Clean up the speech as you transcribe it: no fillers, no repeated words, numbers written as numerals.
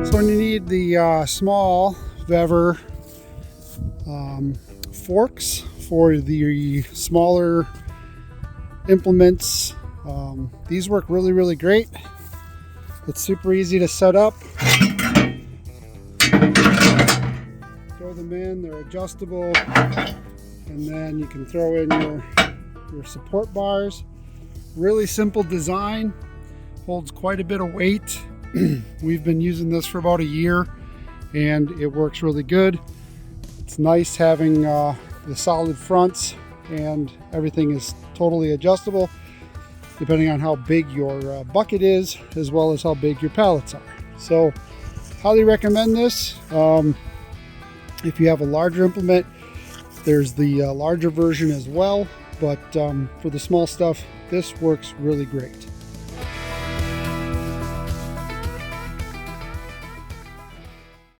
So when you need the small Vever forks for the smaller implements, these work really great. It's super easy to set up. Throw them in, they're adjustable, and then you can throw in your support bars. Really simple design, holds quite a bit of weight. We've been using this for about a year and it works really good. It's nice having the solid fronts, and everything is totally adjustable depending on how big your bucket is, as well as how big your pallets are. So highly recommend this. If you have a larger implement, there's the larger version as well, but for the small stuff, this works really great.